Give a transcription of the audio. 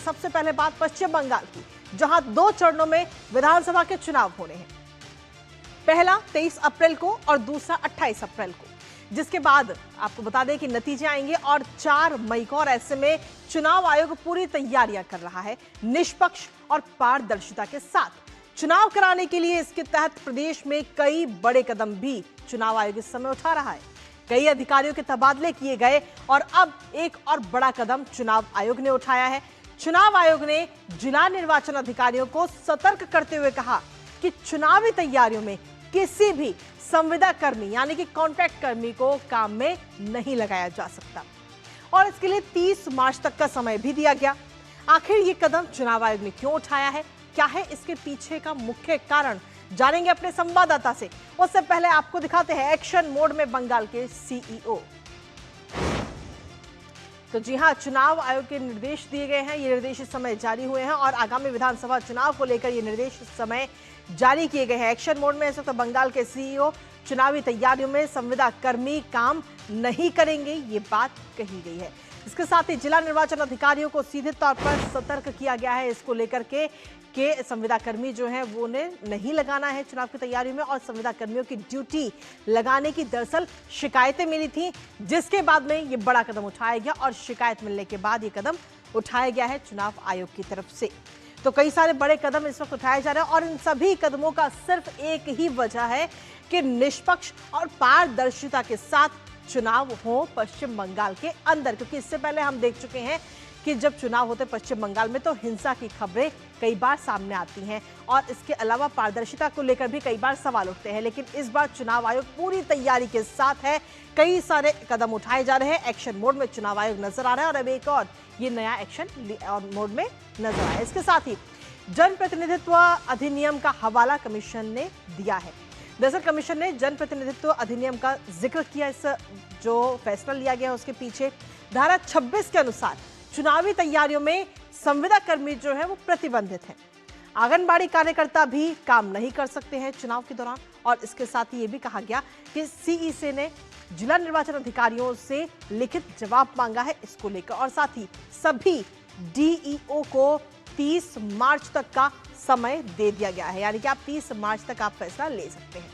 सबसे पहले बात पश्चिम बंगाल की, जहां 2 चरणों में विधानसभा के चुनाव होने हैं। पहला 23 अप्रैल को और दूसरा 28 अप्रैल को, जिसके बाद आपको बता दें कि नतीजे आएंगे और 4 मई को। और ऐसे में चुनाव आयोग पूरी तैयारियां कर रहा है निष्पक्ष और पारदर्शिता के साथ चुनाव कराने के लिए। इसके तहत प्रदेश में कई बड़े कदम भी चुनाव आयोग इस समय उठा रहा है। कई अधिकारियों के तबादले किए गए और अब एक और बड़ा कदम चुनाव आयोग ने उठाया है। चुनाव आयोग ने जिला निर्वाचन अधिकारियों को सतर्क करते हुए कहा कि चुनावी तैयारियों में किसी भी संविदा कर्मी यानी कि कॉन्ट्रैक्ट कर्मी को काम में नहीं लगाया जा सकता और इसके लिए 30 मार्च तक का समय भी दिया गया। आखिर ये कदम चुनाव आयोग ने क्यों उठाया है, क्या है इसके पीछे का मुख्य कारण, जानेंगे अपने संवाददाता से। उससे पहले आपको दिखाते हैं एक्शन मोड में बंगाल के सीईओ। तो जी हां, चुनाव आयोग के निर्देश दिए गए हैं। ये निर्देश इस समय जारी हुए हैं और आगामी विधानसभा चुनाव को लेकर ये निर्देश इस समय जारी किए गए हैं। एक्शन मोड में इस वक्त बंगाल के सीईओ चुनावी तैयारियों में संविदा कर्मी काम नहीं करेंगे, ये बात कही गई है। इसके साथ ही जिला निर्वाचन अधिकारियों को सीधे तौर पर सतर्क किया गया है इसको लेकर के संविदा कर्मी जो है वो ने नहीं लगाना है चुनाव की तैयारी में। और संविदा कर्मियों की ड्यूटी लगाने की दरअसल शिकायतें मिली थी, जिसके बाद में ये बड़ा कदम उठाया गया और शिकायत मिलने के बाद ये कदम उठाया गया है चुनाव आयोग की तरफ से। तो कई सारे बड़े कदम इस वक्त उठाए जा रहे हैं और इन सभी कदमों का सिर्फ एक ही वजह है कि निष्पक्ष और पारदर्शिता के साथ चुनाव हो पश्चिम बंगाल के अंदर। क्योंकि इससे पहले हम देख चुके हैं कि जब चुनाव होते पश्चिम बंगाल में तो हिंसा की खबरें कई बार सामने आती हैं और इसके अलावा पारदर्शिता को लेकर भी कई बार सवाल उठते हैं। लेकिन इस बार चुनाव आयोग पूरी तैयारी के साथ है, कई सारे कदम उठाए जा रहे हैं। एक्शन मोड में चुनाव आयोग नजर आ रहा है और अब एक और ये नया एक्शन मोड में नजर आया। इसके साथ ही जनप्रतिनिधित्व अधिनियम का हवाला कमीशन ने दिया है। दरअसल कमीशन ने जनप्रतिनिधित्व अधिनियम का जिक्र किया। इस जो फैसला लिया गया उसके पीछे धारा 26 के अनुसार चुनावी तैयारियों में संविदा कर्मी जो है वो प्रतिबंधित है। आंगनबाड़ी कार्यकर्ता भी काम नहीं कर सकते हैं चुनाव के दौरान। और इसके साथ ही ये भी कहा गया कि सीईसी ने जिला निर्वाचन अधिकारियों से लिखित जवाब मांगा है इसको लेकर। और साथ ही सभी डीईओ को 30 मार्च तक का समय दे दिया गया है, यानी कि आप 30 मार्च तक आप फैसला ले सकते हैं।